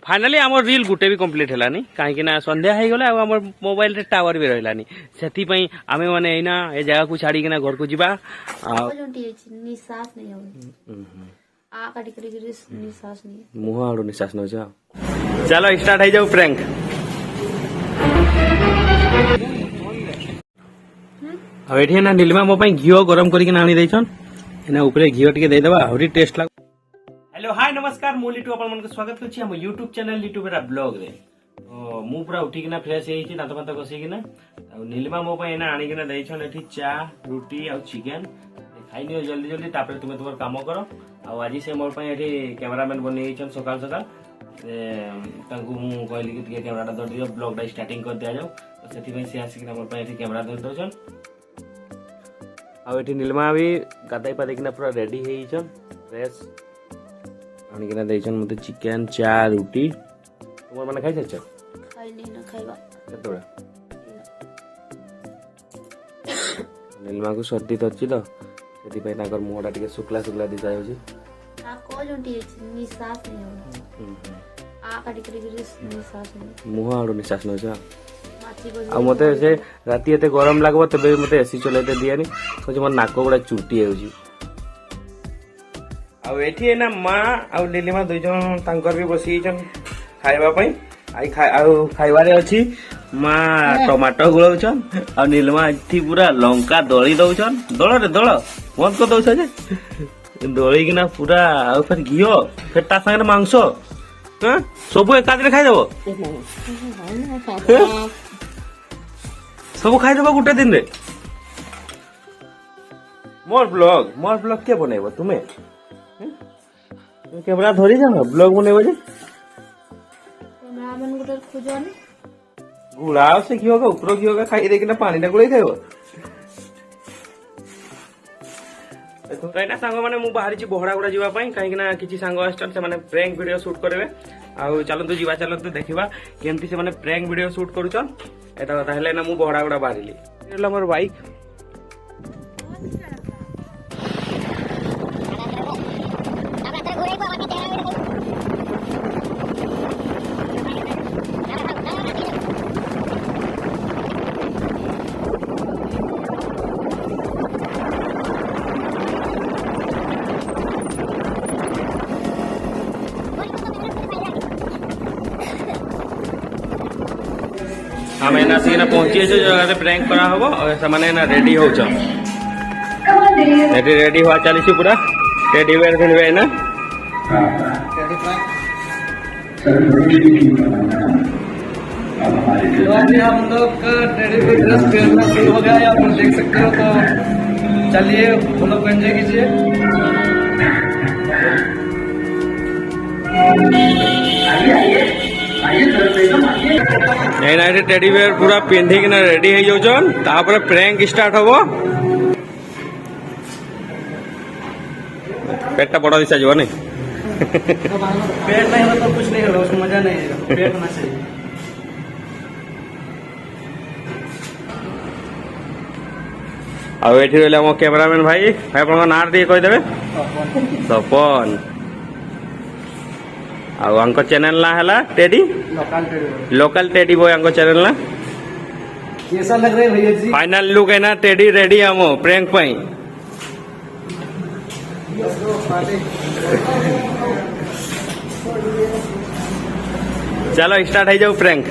Finally आम रिल गुटे भी complete है कहीं संध्या हो गला आम मोबाइल रे टावर भी रही से आम मैंने एना ए जगह को छाड़ी घर को जीवा मुह आड़ू निश्वास नौ चलो स्टार्ट हो जाऊ प्रैंक अब ये ना नीलिमा मो घी गरम करना ऊपर घी टे देदेबा आहरी टेस्ट लग हेलो हाय नमस्कार मु लिटू अपन मन को स्वागत करछि हम यूट्यूब चैनल लिटू बेरा ब्लॉग रे मु पूरा उठिकिना फ्रेश हेछि दांत फांत घसिकिना नीलिमा मो पई एना आनिकिना दैछन एठी चा रोटी आ चिकन खाइ नियो जल्दी जल्दी तापर तुमे तुमर काम करो आ आज से मोर पई एठी कैमरामैन बनै छन सकाल सकाल तांकु मु कहली कि कैमराटा धर दियो ब्लॉगटा स्टार्टिंग कर दिया जाओ तो सेति पई से आसिकिना मोर पई एठी कैमरा धर दोछन आ एठी नीलिमा भी गादाई पादिकिना पूरा रेडी हेइछन फ्रेश आनिकिना दैछन मते चिकन चा रोटी तुमर माने खाइ छछ खाइ नै न खाइबा केतोरा नीलिमा को सर्दी धरछि तो सेति पई ताकर मुहटा टिके सुकला सुकला दिसा होछि आ को जोंटी निश्वास नै हो आ काटी करी निश्वास नै मुह आडू निश्वास नै छ आ मते से राती एते गरम लागबो तबे मते एसी चलाइते दियानी खोज मोर नाक गुडा चुटी हेउछि आ एठी ना माँ आ नीलिमा दुई जन तांकर भी बसी छन खाइबा पई आई खाइबारे अछि माँ टमाटो गुळौछन आ नीलिमा एठी पूरा लंका दळी दउछन दळ रे दळ बंद कर दउछ जे दळी किना पूरा आ फिर घियो फिर ता संगे मांस हां सब एका दिन खाइ देबो सब खाइ देबो गुटे दिन रे मोर ब्लॉग के बनेबो तुमे कैमरा धरी जाना ब्लॉग बनेबो जे कैमरा मन गुटर खोजनी गुलाव से की होगा ऊपर की होगा खाई देकिना पानी ना गुळे खाइबो तो कहिना सांग माने मु बाहरी छी बहड़ा गुडा जीवा पई काहे किना किछि सांग आस्टन से माने प्रैंक वीडियो शूट करबे आ चलंतु जीवा चलंतु देखिबा केमती से माने प्रैंक वीडियो शूट करूछन एटा कथा हेले ना मु बहड़ा गुडा बाहरिली एला मोर बाइक हम एना सीना पहुंची जो जगह से प्रैंक करा होबो और से माने ना रेडी हो छ रेडी हुआ चली छी पूरा टेडी वेयर पिनबे ना आज हम लोग का टेडी वेयर ड्रेस पहनना शुरू हो गया है आप देख सकते हो तो चलिए हम लोग एंजॉय कीजिए आइए टेडी बेयर पूरा पिंधि कि रेडी हो जाउछन तापर प्रैंक स्टार्ट होबो पेटटा बड़ा दिशा जो नहीं पेट नहीं हो तो कुछ नहीं होगा उसमें मजा नहीं आएगा पेट होना चाहिए अब एठी रहले हम कैमरामैन भाई अपन नाम दे कहि देबे तपन आउ अंको चैनल ना हला टेडी लोकल टेडी बॉय अंको चैनल ना कैसा लग रहा है भैया जी फाइनल लुक है ना टेडी रेडी हम प्रैंक पई चलो स्टार्ट हो जाओ प्रैंक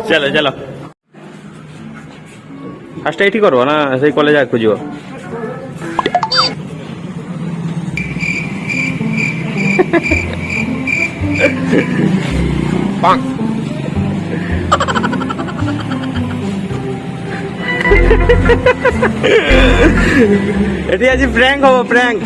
चलो चलो फास्ट एठी करबो ना से कॉलेज आ खोजियो पांग एठी आज प्रैंक हो प्रैंक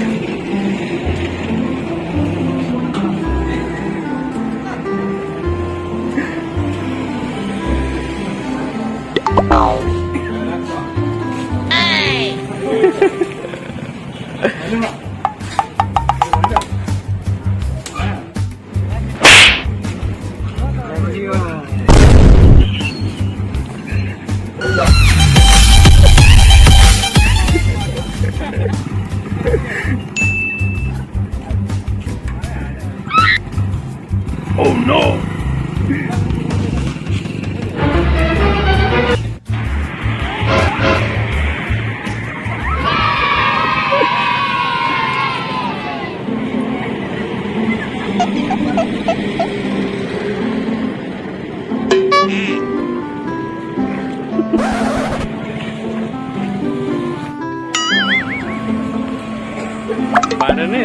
ପାଡ଼େନି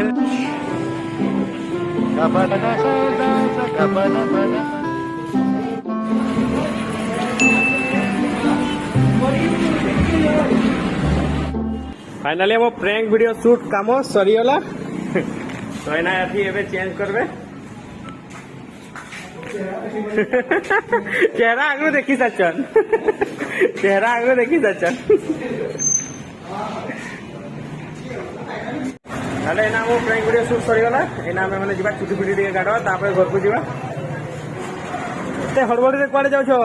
फाइनाली हम प्रैंक वीडियो शूट काम सरीगला तो एना अथी एबे चेंज करबे चेहरा आगु देखी सचन चेहरा आगु देखी सचन ताले एना हम प्रैंक वीडियो शूट सरीगला एना हम माने जिबा छुटी फुटी टिके गाडवा तापर घर को जिबा ते हड़बड़ी रे कुआडे जाउ छो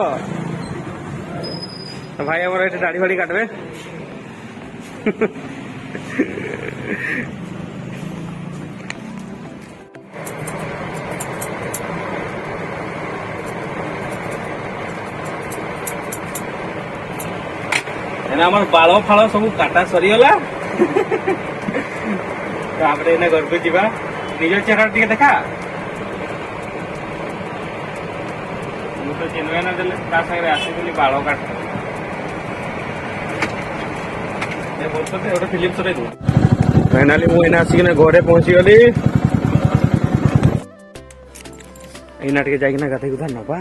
भाई हमर एटे दाढ़ी फाड़ी काटबे আমার বাଳ ফাଳ ସବୁ କାଟା ସରିଗଲା ତାପରେ ଏଇନା ଘରକୁ ଯିବା ନିଜ ଚେହେରା ଟିକେ ଦେଖା ମୁଁ ତ ଚିହ୍ନିବା ନା ଦେଲେ ତା ସାଙ୍ଗରେ ଆସିଥିଲି ବାଳ କାଟ ଗୋଟେ ଫିଲ୍ମ ସରେଇ ଦଉ ଫାଇନାଲି ମୁଁ ଏଇନା ଆସିକିନା ଘରେ ପହଞ୍ଚିଗଲି ଏଇନା ଟିକେ ଯାଇକିନା ଗାଧେଇ ଗୁଧା ନବା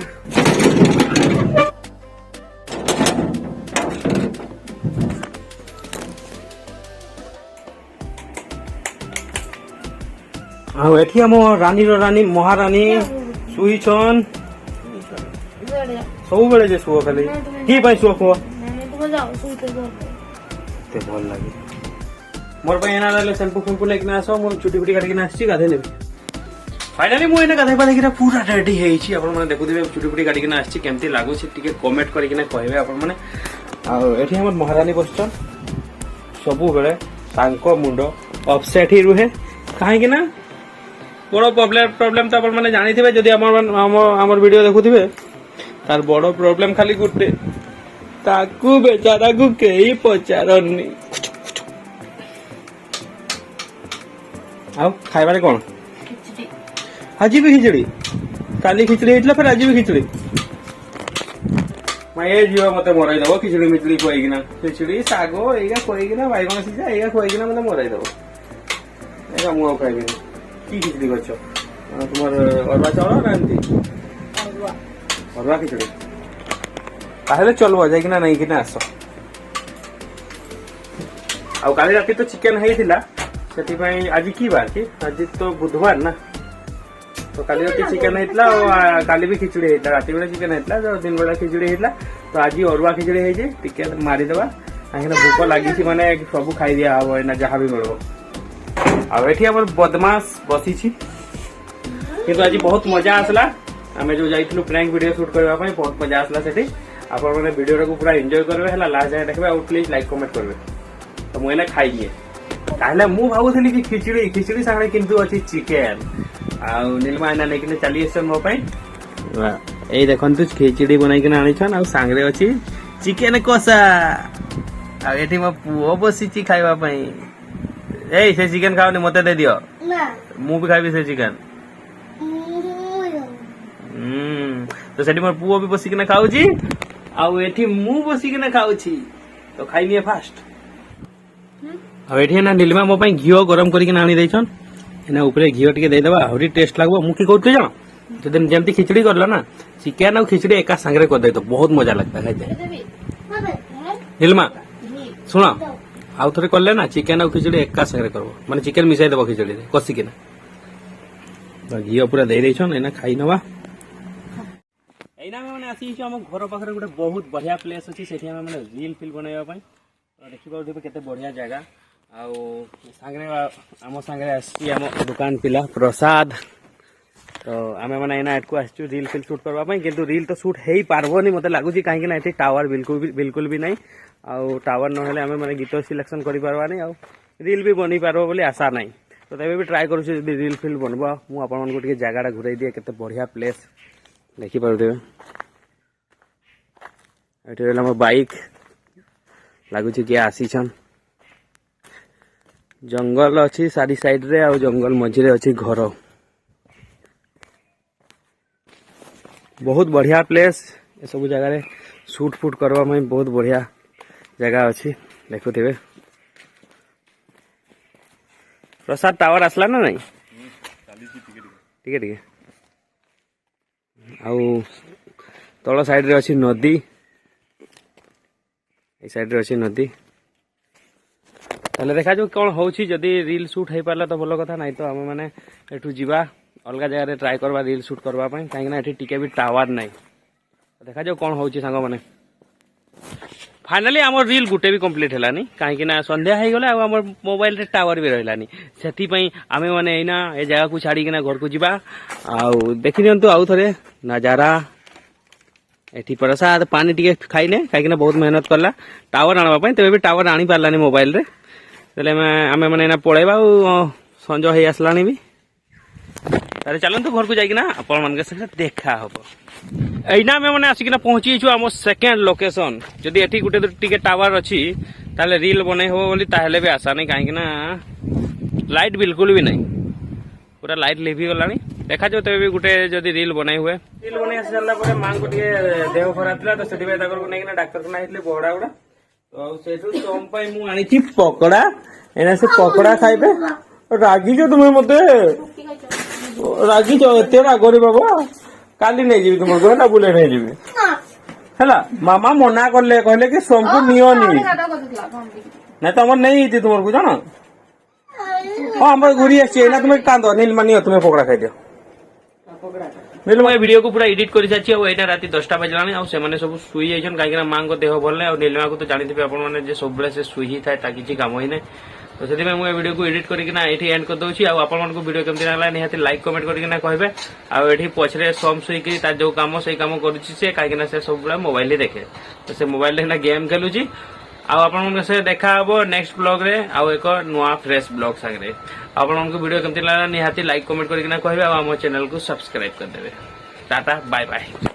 ଆଉ ଏଠି ଆମ ରାନୀର ରାନୀ ମହାରାନୀ ଶୁଇଛନ୍ ସବୁବେଳେ ଯେ ଶୁଅ ଖାଲି କି ପାଇଁ ଶୁଅ କୁହ ଏତେ ଭଲ ଲାଗେ ମୋର ପାଇଁ ଏନା ରହିଲେ ସାମ୍ପୁ ଫାମ୍ପୁ ନେଇକିନା ଆସ ମୁଁ ଚୁଟି ଫୁଟି କାଟିକିନା ଆସିଛି ଗାଧେଇ ନେବି फाइनाली ମୁଁ ଏଇନା ଗାଧେଇ ପାଧେଇକିନା ପୁରା ରେଡି ହେଇଛି ଆପଣମାନେ ଦେଖୁଥିବେ ଚୁଟି ଫୁଟି କାଟିକିନା ଆସିଛି କେମିତି ଲାଗୁଛି ଟିକେ କମେଣ୍ଟ କରିକିନା କହିବେ ଆପଣମାନେ ଆଉ ଏଠି ଆମର ମହାରାନୀ ବସିଛନ୍ ସବୁବେଳେ ତାଙ୍କ ମୁଣ୍ଡ ଅପସେଟ୍ ହିଁ ରୁହେ କାହିଁକି ନା बड़ प्रॉब्लम तो आप जानते जदि आमर वीडियो देखुवे तार बड़ प्रॉब्लम खाली गोटे ताकू बेचारा को कई पचारनी आउ खाइबारे कौन आज भी खिचड़ी काली खिचड़ी होता फिर आज भी खिचड़ी मैं ये जीव मत मरई दब खिचड़ी मिचड़ी खुआईना खिचड़ी शाग एगा खुआईना बैगन सीझा एगा खुआईना मत मरई दब एगा मु खाइबी की खिचड़ी कर तुम अरुआ चाउल ना एमती अरुआ खिचड़ी ताहले चलो जाइकिना नहीं किना आस आ काली राति तो चिकेन होइथिला सेति पई आज की बार की आज तो बुधवार ना तो काली राति चिकेन होइतला और काली भी खिचड़ी होइतला राति बेला चिकेन होइतला जो दिन बेला खिचड़ी होइतला तो आज अरुआ खिचड़ी होइजे टिके मारी देबा काहे ना भूख लागी छी माने सब खाई दिया हबो ना जहां भी मिलबो आ एठी हमर बदमाश बसी छी किंतु आज बहुत मजा आसला आमे जो जाइथिलु प्रैंक वीडियो शूट करबा पई बहुत मजा आसला सेठी आपण माने वीडियो को पूरा एन्जॉय करबे हला लास्ट जाय देखबे और प्लीज लाइक कमेंट करबे तो मोइना खाइए काहले मु भाबुथली कि खिचड़ी सागरे किंतु अछि चिकेन आ नीलमा एना नेकिने चली एसन मो पई ए देखंतु खिचड़ी बनाई के आनी छन आ सागरे अछि चिकेन कोसा आ एठी म पुओ बसी छी खाइबा पई ए से चिकेन खाओनी मते दे दियो ना मु भी खाइबी से चिकेन तो सेठी मोर पुओ भी बसी के खाऊ छी आ एठी मु बसी के खाऊ छी तो खाइनिए फास्ट अब एठी ना नीलिमा मो पई घियो गरम करी के आनी दैछन एना ऊपर घियो टिके दे देबा हरी टेस्ट लागबो मु की कहत जानो तो दिन जेमती खिचड़ी करला ना चिकेन और खिचड़ी एका संगरे कर दे तो बहुत मजा लगता है नीलिमा सुनो आउ थे कले ना चिकेन और खिचड़ी एका संगे करबो माने चिकेन मिसाई देबो खिचड़ी रे कसी के ना घी पूरा दे देछन एना खाई नवा एना माने आसी छी हम घर पाखरे गुटे बहुत बढ़िया प्लेस अछि सेठी हम माने रील फिल बनाइबा पई देखि पाउथिबे केते बढ़िया जगह आउ संगे आम संगे आसी आम दुकान पिला प्रसाद तो आमे माने एना एटको आसी रील फिल शूट करबा पई किंतु रील तो शूट हेई पारबोनी मते लागुची काहे कि ना एठी टावर बिल्कुल भी नहीं आउ टावर न हेले आमे माने गीत सिलेक्शन करि पारबा नहीं आउ रील भी बनी पारबो बोली आशा नहीं तो तबे भी ट्राई करू छी रील फिल बनबा मु आपन मन को टिके जगाडा घुराई दिए केते बढ़िया प्लेस देखि पारुथिबे एठी रहला हमर बाइक लागुची कि आसी छन जंगल अछि सारी साइड रे आ जंगल मझी रे अछि घर बहुत बढ़िया प्लेस ए सब जगह रे शूट फूट करबा में बहुत बढ़िया जगह अछि देखुथिबे प्रसाद टावर आसला ना नहीं टिके आउ तल साइड रे अछि नदी ए साइड रे अछि नदी ताले देखा जो कौन होउछि जदी रील शूट हे पारला तो भलो कथा नहीं तो हम माने एठू जीवा अलगा जगह रे ट्राई करबा रील शूट करबा पई काहे ना एठी टिके भी टावर नहीं देखा जो कौन होउछि संग माने फाइनली आम रील गुटे भी कंप्लीट हेलानी कहीं ना संध्या हो गला आम मोबाइल रे टावर भी रहलानी से आमे माने एना ए जगह को छाड़ी ना घर को जीवा आउ देखि नियंतु आउ थरे नजारा एठी प्रसाद पानी टिके खाइने कहीं बहुत मेहनत करला टावर आनबा पई तबे भी टावर आनी पारलानी मोबाइल रे तले आमे माने ना पळेबा संज हे आसलानी भी तारे चलंतु घर को जाइकिना आपण मन के संगे देखा हबो एना में मैंने आसिकिना पहुंची छु आम सेकेंड लोकेशन जदि एठी गुटे टिके टावर अछि ताले रील बनै हो बोली ताहेले भी आशा नहीं काहे ना लाइट बिल्कुल भी नहीं पूरा लाइट लिभि गलानी देखा जो तबे भी गुटे जदि रील बनै हुए रील बनै आसी जाला परे मां को टिके देह खराब थिला तो सेठी बे ताकर को नेकिना डॉक्टर को नाइतले बोडा उडा तो सेठु सोम पई मु आनी छि पकोड़ा एना से पकोड़ा खाइबे रागी जो तुमे मते रागी जो एते रागरे बाबा काली नहीं जीवी तुमको ना बुले नहीं जीवी है मामा मना करले कहले कि सोमको नियो नहीं ना तो हमर नहीं थी तुमको जानो हां हमर गुरी आछे ना तुमे कांदो नीलमा नियो तुमे पकड़ा खाइ दियो नीलमा ए वीडियो को पूरा एडिट करि जाछि आ एटा राती 10टा बजलानी आ से माने सब सुई जाइछन काहे कि मां को देह भल नै आ नीलमा को तो जानिथिबे आपण माने जे सब बेले से सुई ही थाए ता किछि काम होई नै तो से मैं वीडियो को एडिट करके एठी एंड कर दउछि आ आपण मन को वीडियो केमति लागला निहाती लाइक कमेंट करके कहबे आ एठी पछरे सम सुई कि ता जो काम से काम करूछि से काहे कि से सब बेले मोबाइल रे देखे तो से मोबाइल रे ना गेम खेलुछि आ आपण मन से देखा हबो नेक्स्ट ब्लॉग रे आ एक नवा फ्रेश ब्लॉग संगे आपण मन को वीडियो केमति लागला निहाती लाइक कमेंट करके कहबे आ हमर चैनल को सब्सक्राइब कर देबे टाटा बाय बाय।